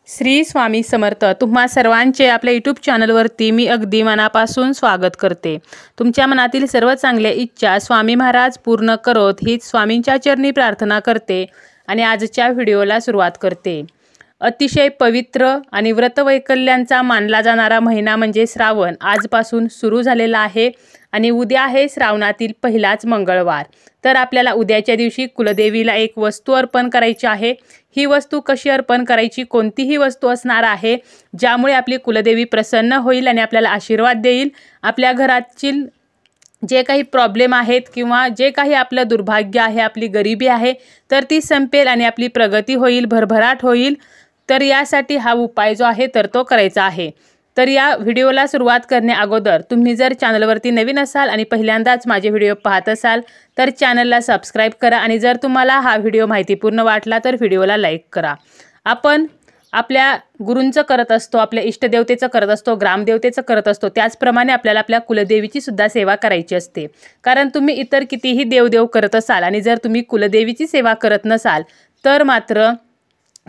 श्री स्वामी समर्थ। तुम्हा सर्वांचे आपल्या यूट्यूब चॅनलवरती मी अगदी मनापासून स्वागत करते। तुमच्या मनातील सर्व चांगल्या इच्छा स्वामी महाराज पूर्ण करोत हीच स्वामींच्या चरणी प्रार्थना करते आणि आजच्या व्हिडिओला सुरुवात करते। अतिशय पवित्र आणि व्रतवैकल्यांचा मानला जाणारा महिना म्हणजे श्रावण आजपासून सुरू झालेला आहे आणि उद्या आहे श्रावणातील पहिलाच मंगळवार। तर आपल्याला उद्याच्या दिवशी कुलदेवीला एक वस्तू अर्पण करायची आहे। ही वस्तू कशी अर्पण करायची, कोणतीही वस्तू असणार आहे ज्यामुळे आपली कुलदेवी प्रसन्न होईल आणि आपल्याला आशीर्वाद देईल। आपल्या घरातील जे काही प्रॉब्लेम आहेत किंवा जे काही आपलं दुर्भाग्य आहे, आपली गरिबी आहे, तर ती संपेल आणि आपली प्रगती होईल, भरभराट होईल। तर यासाठी हा उपाय जो आहे तर तो करायचा आहे। तर या व्हिडिओला सुरुवात करण्या अगोदर तुम्ही जर चॅनलवरती नवीन असाल आणि पहिल्यांदाच माझे व्हिडिओ पाहत असाल तर चॅनलला सबस्क्राइब करा आणि जर तुम्हाला हा व्हिडिओ माहितीपूर्ण वाटला तर व्हिडिओला लाईक करा। आपण आपल्या गुरूंचं करत असतो, आपल्या इष्टदेवतेचं करत असतो, ग्रामदेवतेचं करत असतो, त्याचप्रमाणे आपल्याला आपल्या कुलदेवीची सुद्धा सेवा करायची असते। कारण तुम्ही इतर कितीही देवदेव करत असाल आणि जर तुम्ही कुलदेवीची सेवा करत नसाल तर मात्र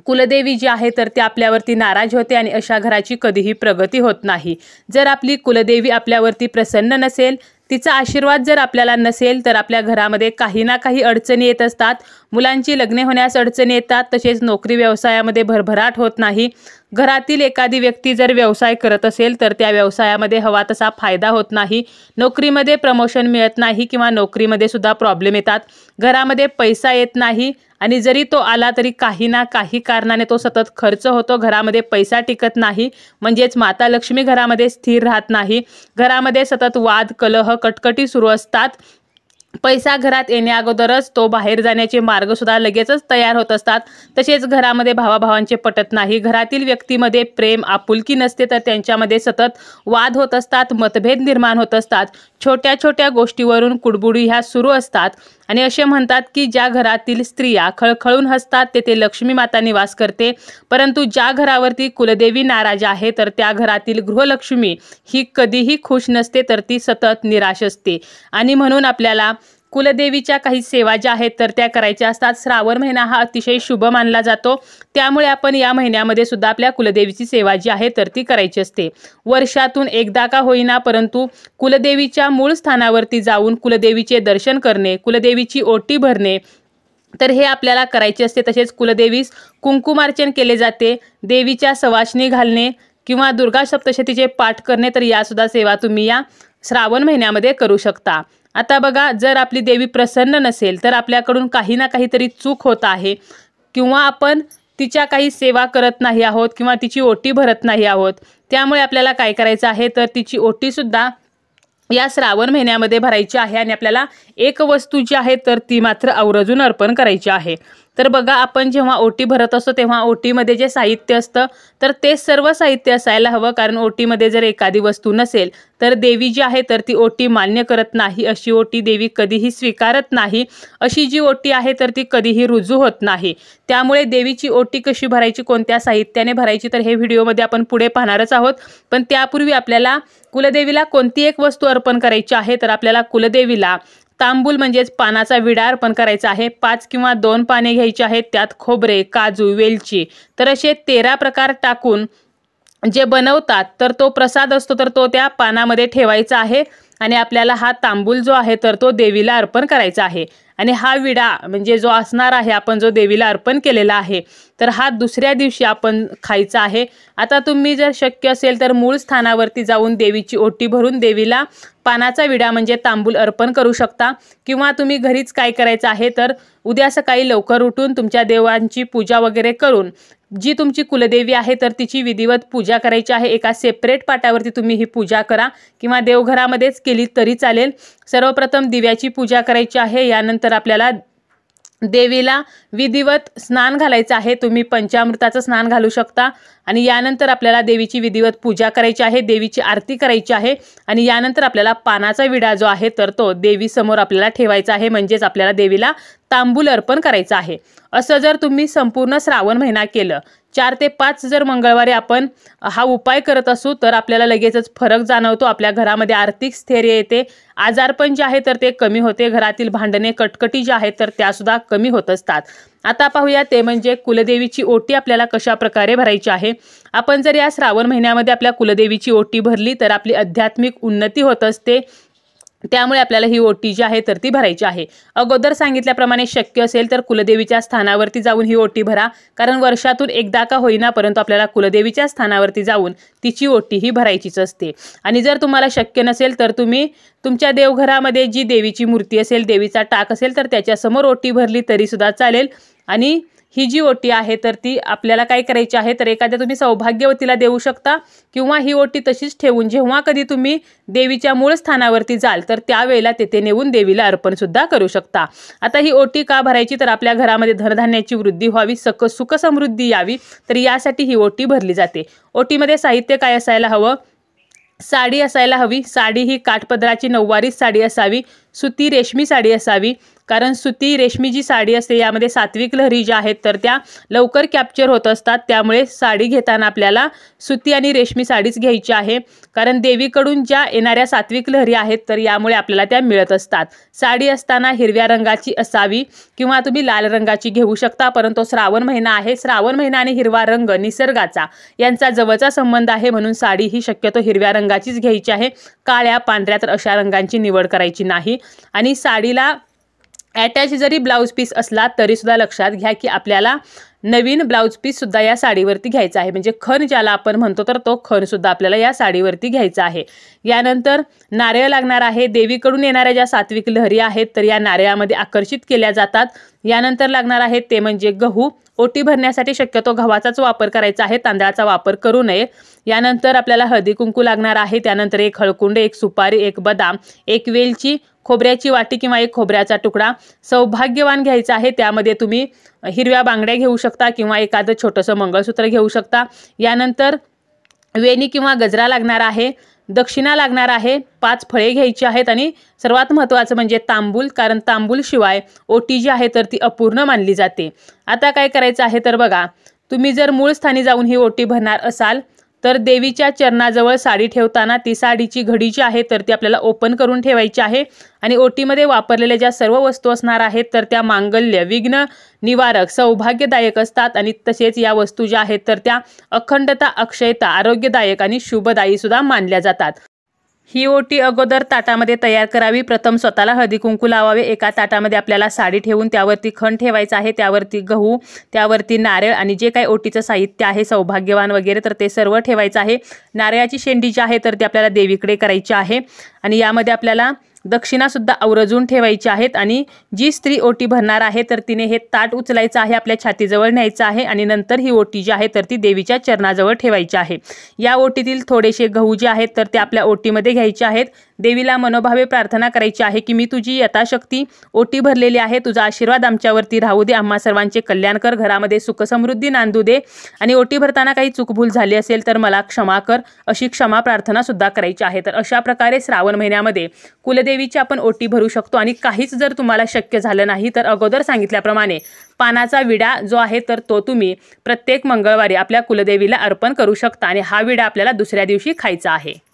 कुलदेवी जी आहे तर ती आपल्यावरती नाराज होते आणि अशा घराची कधीही प्रगती होत नाही। जर आपली कुलदेवी आपल्यावरती प्रसन्न नसेल, तिचा आशीर्वाद जर आपल्याला नसेल तर आपल्या घरामध्ये काही ना काही अडचणी येत असतात। मुलांची लग्ने होण्यास अडचणी येतात, तसेच नोकरी व्यवसायामध्ये भरभराट होत नाही। घरातील एखादी व्यक्ती जर व्यवसाय करत असेल तर त्या व्यवसायामध्ये हवा तसा फायदा होत नाही, नोकरीमध्ये प्रमोशन मिळत नाही किंवा नोकरीमध्ये सुद्धा प्रॉब्लेम येतात, घरामध्ये पैसा येत नाही आणि जरी तो आला तरी काही ना काही कारणाने तो सतत खर्च होतो, घरामध्ये पैसा टिकत नाही, म्हणजेच माता लक्ष्मी घरामध्ये स्थिर राहत नाही, घरामध्ये सतत वाद कलह कटकटी सुरू असतात। पैसा घरात येण्या अगोदरच तो बाहेर जाण्याचे मार्ग सुद्धा लगेचच तयार होत असतात। तसेच घरामध्ये भावाभावांचे पटत नाही, घरातील व्यक्तीमध्ये प्रेम आपुलकी नसते, तर त्यांच्यामध्ये सतत वाद होत असतात, मतभेद निर्माण होत असतात, छोट्या छोट्या गोष्टीवरून कुडबुडी ह्या सुरू असतात। आणि असे म्हणतात की ज्या घरातील स्त्रिया खळखळून हसतात तेथे लक्ष्मी माता निवास करते, परंतु ज्या घरावरती कुलदेवी नाराज आहे तर त्या घरातील गृहलक्ष्मी ही कधीही खुश नसते, तर ती सतत निराश असते। आणि म्हणून आपल्याला कुलदेवीच्या काही सेवा ज्या आहेत तर त्या करायच्या असतात। श्रावण महिना हा अतिशय शुभ मानला जातो, त्यामुळे आपण या महिन्यामध्ये सुद्धा आपल्या कुलदेवीची सेवा जी आहे तर ती करायची असते। वर्षातून एकदा का होईना परंतु कुलदेवीच्या मूळ स्थानावरती जाऊन कुलदेवीचे दर्शन करणे, कुलदेवीची ओटी भरणे, तर हे आपल्याला करायचे असते। तसेच कुलदेवीस कुंकुमार्चन केले जाते, देवीच्या सवाष्णी घालणे किंवा दुर्गा सप्तशतीचे पाठ करणे, तर या सुद्धा सेवा तुम्ही या श्रावण महिन्यामध्ये करू शकता। आता बघा, जर आपली देवी प्रसन्न नसेल तर आपल्याकडून काही ना काहीतरी चूक होत आहे किंवा आपण तिच्या काही सेवा करत नाही आहोत किंवा तिची ओटी भरत नाही आहोत, त्यामुळे आपल्याला काय करायचं आहे तर तिची ओटी सुद्धा या श्रावण महिन्यामध्ये भरायची आहे आणि आपल्याला एक वस्तू जी आहे तर ती मात्र आवर्जून अर्पण करायची आहे। तर बघा, आपण जेव्हा ओटी भरत असतो तेव्हा ओटीमध्ये जे साहित्य असतं तर ते सर्व साहित्य असायला हवं, कारण ओटीमध्ये जर एखादी वस्तू नसेल तर देवी जी आहे तर ती ओटी मान्य करत नाही, अशी ओटी देवी कधीही स्वीकारत नाही, अशी जी ओटी आहे तर ती कधीही रुजू होत नाही। त्यामुळे देवीची ओटी कशी भरायची, कोणत्या साहित्याने भरायची, तर हे व्हिडिओमध्ये आपण पुढे पाहणारच आहोत। पण त्यापूर्वी आपल्याला कुलदेवीला कोणती एक वस्तू अर्पण करायची आहे, तर आपल्याला कुलदेवीला तांबूल म्हणजेच पानाचा विडा अर्पण करायचा आहे। 5 किंवा 2 पाने घ्यायची आहेत, त्यात खोबरे, काजू, वेलची, तर असे 13 प्रकार टाकून जे बनवतात तर तो प्रसाद असतो तर तो त्या पानामध्ये ठेवायचा आहे आणि आपल्याला हा तांबूल जो आहे तर तो देवीला अर्पण करायचा आहे। आणि हा विडा म्हणजे जो असणार आहे, आपण जो देवीला अर्पण केलेला आहे, तर हा दुसऱ्या दिवशी आपण खायचा आहे। आता तुम्ही जर शक्य असेल तर मूळ स्थानावरती जाऊन देवीची ओटी भरून देवीला पानाचा विडा म्हणजे तांबूल अर्पण करू शकता, किंवा तुम्ही घरीच काय करायचं आहे तर उद्या सकाळी लवकर उठून तुमच्या देवांची पूजा वगैरे करून जी तुमची कुलदेवी आहे तर तिची विधिवत पूजा करायची आहे। एका सेपरेट पाटावरती तुम्ही ही पूजा करा किंवा देवघरामध्येच केली तरी चालेल। सर्वप्रथम दिव्याची पूजा करायची आहे, यानंतर आपल्याला देवीला विधिवत स्नान घालायचं आहे, तुम्ही पंचामृताचं स्नान घालू शकता आणि यानंतर आपल्याला देवीची विधिवत पूजा करायची आहे, देवीची आरती करायची आहे आणि यानंतर आपल्याला पानाचा विडा जो आहे तर तो देवी समोर आपल्याला ठेवायचा आहे, म्हणजेच आपल्याला देवीला तांबूल अर्पण करायचं आहे। असं जर तुम्ही संपूर्ण श्रावण महिना केलं, 4 ते 5 जर मंगळवारी आपण हा उपाय करत असू तर आपल्याला लगेचच फरक जाणवतो। आपल्या घरामध्ये आर्थिक स्थैर्य येते, आजारपण जे आहे तर ते कमी होते, घरातील भांडणे कटकटी जे आहेत तर त्या सुद्धा कमी होत असतात। आता पाहूया ते म्हणजे कुलदेवीची ओटी आपल्याला कशा प्रकारे भरायची आहे। आपण जर या श्रावण महिन्यामध्ये आपल्या कुलदेवीची ओटी भरली तर आपली आध्यात्मिक उन्नती होत असते, त्यामुळे आपल्याला ही ओटी जी आहे तर ती भरायची आहे। अगोदर सांगितल्याप्रमाणे शक्य असेल तर कुलदेवीच्या स्थानावरती जाऊन ही ओटी भरा, कारण वर्षातून एकदा का होईना परंतु आपल्याला कुलदेवीच्या स्थानावरती जाऊन तिची ओटी ही भरायचीच असते। आणि जर तुम्हाला शक्य नसेल तर तुम्ही तुमच्या देवघरामध्ये जी देवीची मूर्ती असेल, देवीचा टाक असेल तर त्याच्यासमोर ओटी भरली तरी सुद्धा चालेल। आणि ही जी ओटी आहे तर ती आपल्याला काय करायची आहे तर एखाद्या तुम्ही सौभाग्यवतीला देऊ शकता, किंवा ही ओटी तशीच ठेवून जेव्हा कधी तुम्ही देवीच्या मूळ स्थानावरती जाल तर त्यावेळेला तेथे नेऊन देवीला अर्पण सुद्धा करू शकता। आता ही ओटी का भरायची तर आपल्या घरामध्ये धनधान्याची वृद्धी व्हावी, सुख समृद्धी यावी, तर यासाठी ही ओटी भरली जाते। ओटीमध्ये साहित्य काय असायला हवं? साडी असायला हवी। साडी ही काठपदराची नऊवारी साडी असावी, सुती रेशमी साडी असावी, कारण सुती रेशमी जी साडी असते यामध्ये सात्विक लहरी ज्या आहेत तर त्या लवकर कॅप्चर होत असतात, त्यामुळे साडी घेताना आपल्याला सुती आणि रेशमी साडीच घ्यायची आहे, कारण देवीकडून ज्या येणाऱ्या सात्विक लहरी आहेत तर यामुळे आपल्याला त्या मिळत असतात। साडी असताना हिरव्या रंगाची असावी किंवा तुम्ही लाल रंगाची घेऊ शकता, परंतु श्रावण महिना आहे, श्रावण महिना आणि हिरवा रंग निसर्गाचा यांचा जवळचा संबंध आहे, म्हणून साडी ही शक्यतो हिरव्या रंगाचीच घ्यायची आहे। काळ्या पांढऱ्या तर अशा रंगांची निवड करायची नाही। आणि साडीला अटॅच जरी ब्लाउज पीस असला तरी सुद्धा लक्षात घ्या की आपल्याला नवीन ब्लाउज पीस सुद्धा या साडीवरती घ्यायचा आहे, म्हणजे खण ज्याला आपण म्हणतो तर तो खण सुद्धा आपल्याला या साडीवरती घ्यायचा आहे। यानंतर नारळ लागणार आहे। देवीकडून येणाऱ्या ज्या सात्विक लहरी आहेत तर या नारळामध्ये आकर्षित केल्या जातात। यानंतर लागणार आहे ते म्हणजे गहू। ओटी भरण्यासाठी शक्यतो गव्हाचाच वापर करायचा आहे, तांदळाचा वापर करू नये। यानंतर आपल्याला हळदी कुंकू लागणार आहे, त्यानंतर एक हळकुंड, एक सुपारी, एक बदाम, एक वेलची, खोबऱ्याची वाटी किंवा एक खोबऱ्याचा तुकडा। सौभाग्यवान घ्यायचा आहे, त्यामध्ये तुम्ही हिरव्या बांगड्या घेऊ शकता किंवा एखादं छोटंसं मंगळसूत्र घेऊ शकता। यानंतर वेणी किंवा गजरा लागणार आहे, दक्षिणा लागणार आहे, 5 फळे घ्यायची आहेत आणि सर्वात महत्त्वाचं म्हणजे तांबूल, कारण तांबूल शिवाय ओटी जी आहे तर ती अपूर्ण मानली जाते। आता काय करायचं आहे तर बघा, तुम्ही जर मूळ स्थानी जाऊन ही ओटी भरणार असाल तर देवीच्या चरणाजवळ साडी ठेवताना ती साडीची घडी जी आहे तर ती आपल्याला ओपन करून ठेवायची आहे। आणि ओटीमध्ये वापरलेल्या ज्या सर्व वस्तू असणार आहेत तर त्या मांगल्य, विघ्न निवारक, सौभाग्यदायक असतात, आणि तसेच या वस्तू ज्या आहेत तर त्या अखंडता, अक्षयता, आरोग्यदायक आणि शुभदायी सुद्धा मानल्या जातात। ही ओटी अगोदर ताटामध्ये तयार करावी। प्रथम स्वतःला हळदी कुंकू लावावे। एका ताटामध्ये आपल्याला साडी ठेवून त्यावरती खण ठेवायचा आहे, त्यावरती गहू, त्यावरती नारळ आणि जे काही ओटीचं साहित्य आहे सौभाग्यवान वगैरे तर ते सर्व ठेवायचं आहे। नारळाची शेंडी जी आहे तर ती आपल्याला देवीकडे करायची आहे, आणि यामध्ये आपल्याला दक्षिणा सुद्धा आवर्जून ठेवायची आहेत। आणि जी स्त्री ओटी भरणार आहे तर तिने हे ताट उचलायचं आहे, आपल्या छातीजवळ न्यायचं आहे, आणि नंतर ही ओटी जी आहे तर ती देवीच्या चरणाजवळ ठेवायची आहे। या ओटीतील थोडेसे गहू जे आहेत तर ते आपल्या ओटीमध्ये घ्यायचे आहेत। देवीला मनोभावे प्रार्थना करायची आहे की मी तुझी यथाशक्ती ओटी भरलेली आहे, तुझा आशीर्वाद आमच्यावरती राहू दे, आम्हा सर्वांचे कल्याण कर, घरामध्ये सुख समृद्धी नांदू दे, आणि ओटी भरताना काही चूकभूल झाली असेल तर मला क्षमा कर, अशी क्षमा प्रार्थना सुद्धा करायची आहे। तर अशा प्रकारे श्रावण महिन्यामध्ये कुलदेवीची आपण ओटी भरू शकतो। आणि काहीच जर तुम्हाला शक्य झालं नाही तर अगोदर सांगितल्याप्रमाणे पानाचा विडा जो आहे तर तो तुम्ही प्रत्येक मंगळवारी आपल्या कुलदेवीला अर्पण करू शकता, आणि हा विडा आपल्याला दुसऱ्या दिवशी खायचा आहे।